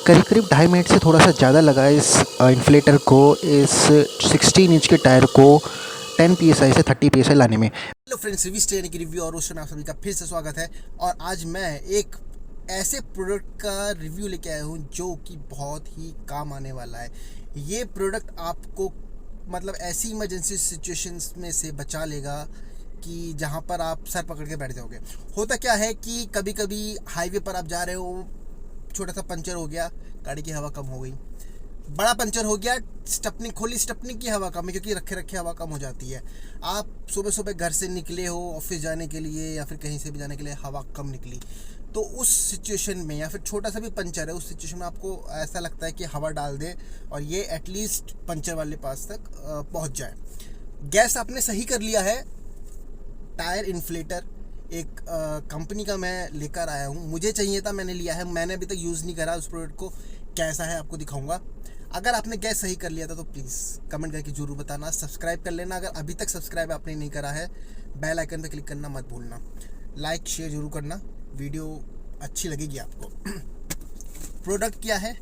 करीब करीब 2.5 मिनट से थोड़ा सा ज़्यादा लगा इस इन्फ्लेटर को, इस 16 इंच के टायर को 10 PSI से 30 PSI लाने में। हेलो फ्रेंड्स, रिव्यू स्टेन की रिव्यू और उस में आप सभी का फिर से स्वागत है। और आज मैं एक ऐसे प्रोडक्ट का रिव्यू लेके आया हूँ जो कि बहुत ही काम आने वाला है। ये प्रोडक्ट आपको मतलब ऐसी इमरजेंसी सिचुएशंस में से बचा लेगा कि जहाँ पर आप सर पकड़ के बैठ जाओगे। होता क्या है कि कभी कभी हाईवे पर आप जा रहे हो, छोटा सा पंचर हो गया, गाड़ी की हवा कम हो गई, बड़ा पंचर हो गया, स्टपनी खोली, स्टपनी की हवा कम है क्योंकि रखे रखे हवा कम हो जाती है। आप सुबह सुबह घर से निकले हो ऑफिस जाने के लिए या फिर कहीं से भी जाने के लिए, हवा कम निकली, तो उस सिचुएशन में या फिर छोटा सा भी पंचर है, उस सिचुएशन में आपको ऐसा लगता है कि हवा डाल दे और ये एटलीस्ट पंचर वाले पास तक पहुंच जाए। गैस आपने सही कर लिया है। टायर इन्फ्लेटर एक कंपनी का मैं लेकर आया हूँ, मुझे चाहिए था, मैंने लिया है। मैंने अभी तक यूज़ नहीं करा उस प्रोडक्ट को, कैसा है आपको दिखाऊंगा। अगर आपने गैस सही कर लिया था तो प्लीज़ कमेंट करके ज़रूर बताना, सब्सक्राइब कर लेना अगर अभी तक सब्सक्राइब आपने नहीं करा है। बेल आइकन पे क्लिक करना मत भूलना, लाइक शेयर ज़रूर करना, वीडियो अच्छी लगेगी आपको। प्रोडक्ट क्या है?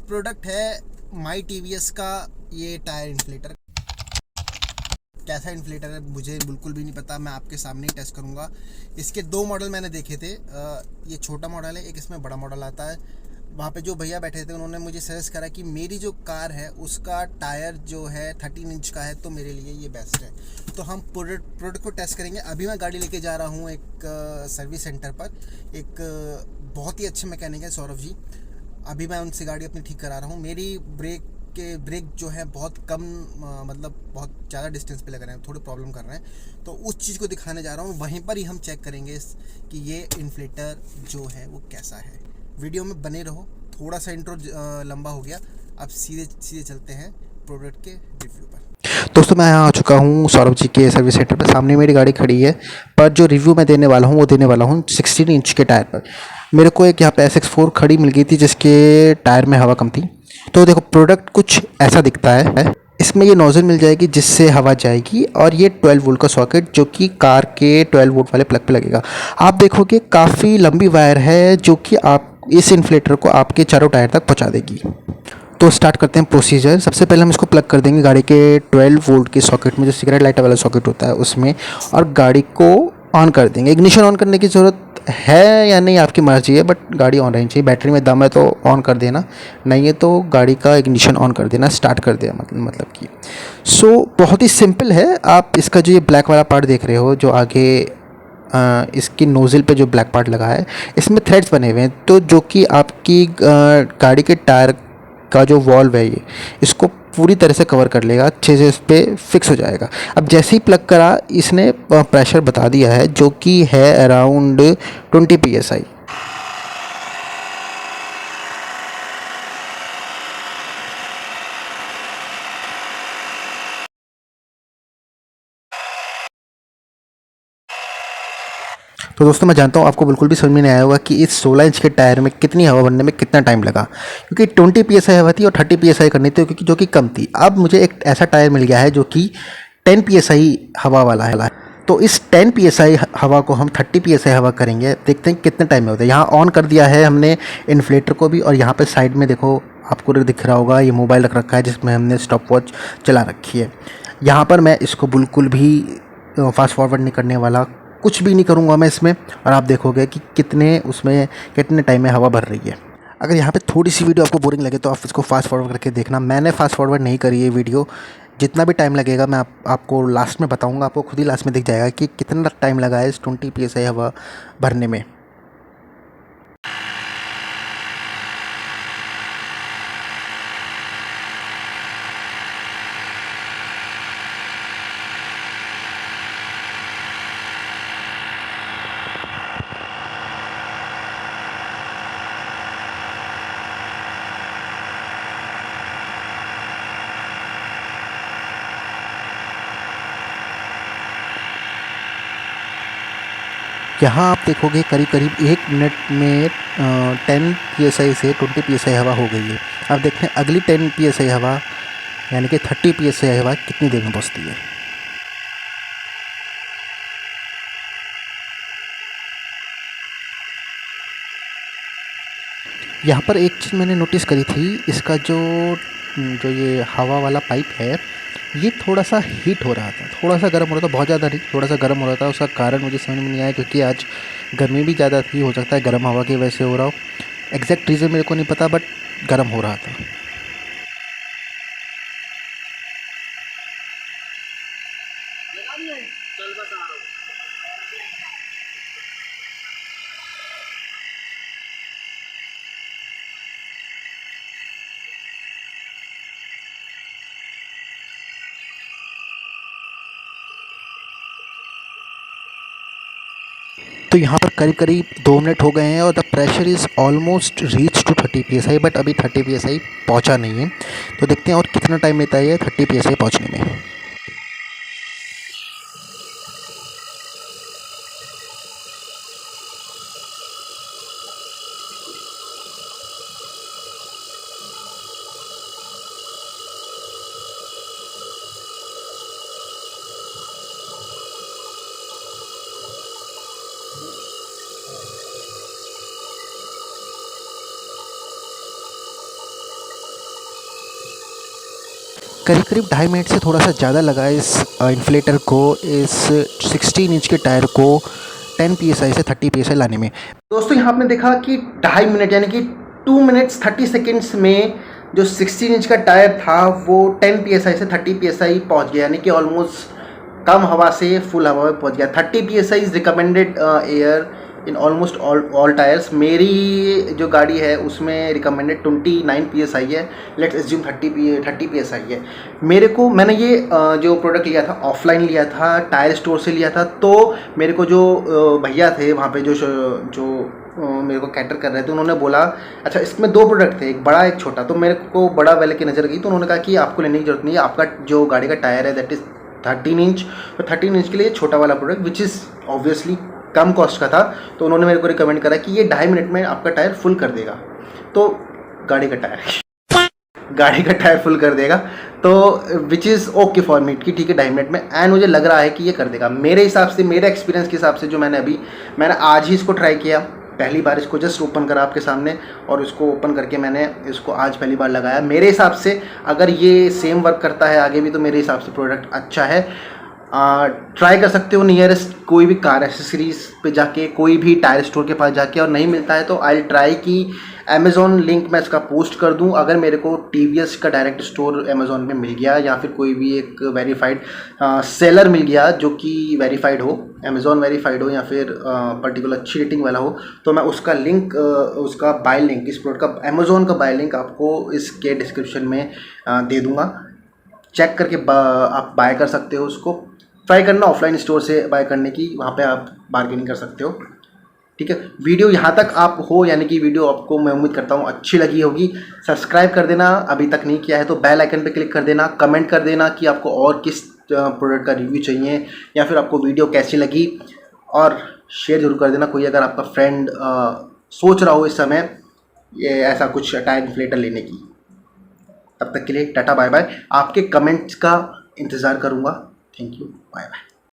प्रोडक्ट है माई टीवीएस का ये टायर इन्फ्लेटर। कैसा इन्फ्लेटर है मुझे बिल्कुल भी नहीं पता, मैं आपके सामने ही टेस्ट करूंगा। इसके दो मॉडल मैंने देखे थे, ये छोटा मॉडल है, एक इसमें बड़ा मॉडल आता है। वहाँ पे जो भैया बैठे थे उन्होंने मुझे सजेस्ट करा कि मेरी जो कार है उसका टायर जो है 13 इंच का है, तो मेरे लिए ये बेस्ट है। तो हम प्रोडक्ट को टेस्ट करेंगे। अभी मैं गाड़ी लेके जा रहा हूँ एक सर्विस सेंटर पर। एक बहुत ही अच्छे मैकेनिक है सौरभ जी, अभी मैं उनसे गाड़ी अपनी ठीक करा रहा हूँ। मेरी ब्रेक जो है बहुत कम, मतलब बहुत ज़्यादा डिस्टेंस पे लग रहे हैं, थोड़े प्रॉब्लम कर रहे हैं, तो उस चीज़ को दिखाने जा रहा हूँ। वहीं पर ही हम चेक करेंगे कि ये इन्फ्लेटर जो है वो कैसा है। वीडियो में बने रहो। थोड़ा सा इंट्रो लंबा हो गया, अब सीधे सीधे चलते हैं प्रोडक्ट के रिव्यू पर। दोस्तों मैं यहाँ आ चुका हूँ सौरभ जी के सर्विस सेंटर पर। सामने मेरी गाड़ी खड़ी है, पर जो रिव्यू मैं देने वाला हूँ वो देने वाला हूँ 16 इंच के टायर पर। मेरे को एक यहाँ पे SX4 खड़ी मिल गई थी जिसके टायर में हवा कम थी। तो देखो प्रोडक्ट कुछ ऐसा दिखता है। इसमें ये नोज़ल मिल जाएगी जिससे हवा जाएगी, और ये 12 वोल्ट का सॉकेट जो कि कार के 12 वोल्ट वाले प्लग पे लगेगा। आप देखोगे काफ़ी लंबी वायर है जो कि आप इस इन्फ्लेटर को आपके चारों टायर तक पहुँचा देगी। तो स्टार्ट करते हैं प्रोसीजर। सबसे पहले हम इसको प्लग कर देंगे गाड़ी के 12 वोल्ट के सॉकेट में, जो सिगरेट लाइटर वाला सॉकेट होता है उसमें, और गाड़ी को ऑन कर देंगे। इग्निशन ऑन करने की ज़रूरत है या नहीं आपकी मर्जी है, बट गाड़ी ऑन रहनी चाहिए। बैटरी में दम है तो ऑन कर देना, नहीं है तो गाड़ी का इग्निशन ऑन कर देना, स्टार्ट कर देना, मतलब कि बहुत ही सिंपल है। आप इसका जो ये ब्लैक वाला पार्ट देख रहे हो, जो आगे इसकी नोज़ल पे जो ब्लैक पार्ट लगा है, इसमें थ्रेड्स बने हुए हैं, तो जो कि आपकी गाड़ी के टायर का जो वॉल्व है ये इसको पूरी तरह से कवर कर लेगा, अच्छे से इस पर फिक्स हो जाएगा। अब जैसे ही प्लग करा, इसने प्रेशर बता दिया है जो कि है अराउंड 20 PSI। तो दोस्तों मैं जानता हूँ आपको बिल्कुल भी समझ में नहीं आया होगा कि इस 16 इंच के टायर में कितनी हवा भरने में कितना टाइम लगा, क्योंकि 20 PSI हवा थी और 30 PSI करनी थी, क्योंकि जो कि कम थी। अब मुझे एक ऐसा टायर मिल गया है जो कि 10 PSI हवा वाला है। तो इस 10 PSI हवा को हम 30 PSI हवा करेंगे, देखते हैं कितने टाइम में होता है। यहाँ ऑन कर दिया है हमने इन्फ्लेटर को भी, और यहाँ पर साइड में देखो आपको दिख रहा होगा ये मोबाइल रख रखा है जिसमें हमने स्टॉप वॉच चला रखी है। यहाँ पर मैं इसको बिल्कुल भी फास्ट फॉरवर्ड नहीं करने वाला, कुछ भी नहीं करूँगा मैं इसमें, और आप देखोगे कि कितने टाइम में हवा भर रही है। अगर यहाँ पे थोड़ी सी वीडियो आपको बोरिंग लगे तो आप इसको फास्ट फॉरवर्ड करके देखना। मैंने फास्ट फॉरवर्ड नहीं करी है वीडियो। जितना भी टाइम लगेगा मैं आपको लास्ट में बताऊँगा, आपको खुद ही लास्ट में दिख जाएगा कि कितना टाइम लगा है इस 20 PSI हवा भरने में। यहाँ आप देखोगे करीब करीब 1 मिनट में 10 PSI से 20 PSI हवा हो गई है। अब देखते हैं अगली 10 PSI हवा, यानी कि 30 PSI हवा कितनी देर में पहुँचती है। यहाँ पर एक चीज़ मैंने नोटिस करी थी, इसका जो जो ये हवा वाला पाइप है, ये थोड़ा सा हीट हो रहा था, थोड़ा सा गर्म हो रहा था, बहुत ज़्यादा नहीं, थोड़ा सा गर्म हो रहा था। उसका कारण मुझे समझ में नहीं आया, क्योंकि आज गर्मी भी ज़्यादा थी, हो सकता है गर्म हवा की वजह से हो रहा हो। एग्जैक्ट रीज़न मेरे को नहीं पता, बट गर्म हो रहा था। तो यहाँ पर करीब करीब 2 मिनट हो गए हैं और the pressure is almost reach to 30 psi, but अभी 30 psi पहुँचा नहीं है। तो देखते हैं और कितना टाइम लेता है ये 30 psi पहुँचने में। करीब करीब 2.5 मिनट से थोड़ा सा ज़्यादा लगा इस इन्फ्लेटर को, इस 16 इंच के टायर को 10 psi से 30 psi लाने में। दोस्तों यहाँ आपने देखा कि 2.5 मिनट यानी कि 2 मिनट्स 30 सेकेंड्स में जो 16 इंच का टायर था वो 10 psi से 30 psi पहुँच गया, यानी कि ऑलमोस्ट कम हवा से फुल हवा में पहुँच गया। 30 psi is recommended air in almost all tyres. मेरी जो गाड़ी है उसमें रिकमेंडेड 29 psi है, लेट्स एज्यूम 30 psi है। मैंने ये जो प्रोडक्ट लिया था ऑफलाइन लिया था, टायर स्टोर से लिया था। तो मेरे को जो भैया थे वहाँ पे जो मेरे को कैटर कर रहे थे, उन्होंने बोला अच्छा इसमें 2 प्रोडक्ट थे, एक बड़ा एक छोटा। तो मेरे को बड़ा वाले की नज़र गई, तो उन्होंने कहा कि आपको लेने की जरूरत नहीं है, आपका जो गाड़ी का टायर है दैट इज़ 13 इंच, तो 13 इंच के लिए छोटा वाला product which is obviously come cost का था। तो उन्होंने मेरे को रिकमेंड करा कि ये 2.5 मिनट में आपका टायर फुल कर देगा। तो गाड़ी का टायर फुल कर देगा, तो which is okay for me कि ठीक है 2.5 मिनट में, एंड मुझे लग रहा है कि ये कर देगा। मेरे हिसाब से, मेरे एक्सपीरियंस के हिसाब से, जो मैंने आज ही इसको ट्राई किया, पहली बार इसको जस्ट ओपन करा आपके सामने, और इसको ओपन करके मैंने इसको आज पहली बार लगाया। मेरे हिसाब से अगर ये सेम वर्क करता है आगे भी, तो मेरे हिसाब से प्रोडक्ट अच्छा है। ट्राई कर सकते हो नियरेस्ट कोई भी कार एसेसरीज पे जाके, कोई भी टायर स्टोर के पास जाके, और नहीं मिलता है तो आई ट्राई कि अमेज़ॉन लिंक मैं इसका पोस्ट कर दूं। अगर मेरे को TVS का डायरेक्ट स्टोर अमेज़ॉन पे मिल गया, या फिर कोई भी एक वेरीफाइड सेलर मिल गया जो कि वेरीफाइड हो, अमेज़ॉन वेरीफाइड हो, या फिर पर्टिकुलर अच्छी रेटिंग वाला हो, तो मैं उसका लिंक, उसका बाय लिंक, इस प्रोडक्ट का अमेज़ॉन का बाय लिंक आपको इसके डिस्क्रिप्शन में दे दूँगा। चेक करके आप बाय कर सकते हो उसको। ट्राई करना ऑफलाइन स्टोर से बाय करने की, वहाँ पे आप बार्गेनिंग कर सकते हो। ठीक है, वीडियो यहाँ तक आप हो, यानी कि वीडियो आपको मैं उम्मीद करता हूँ अच्छी लगी होगी। सब्सक्राइब कर देना अभी तक नहीं किया है तो, बेल आइकन पे क्लिक कर देना, कमेंट कर देना कि आपको और किस प्रोडक्ट का रिव्यू चाहिए, या फिर आपको वीडियो कैसी लगी, और शेयर जरूर कर देना। कोई अगर आपका फ्रेंड सोच रहा हो इस समय ये ऐसा कुछ टायर इन्फ्लेटर लेने की। तब तक के लिए टाटा बाय बाय, आपके कमेंट्स का इंतज़ार करूँगा। Thank you, bye bye.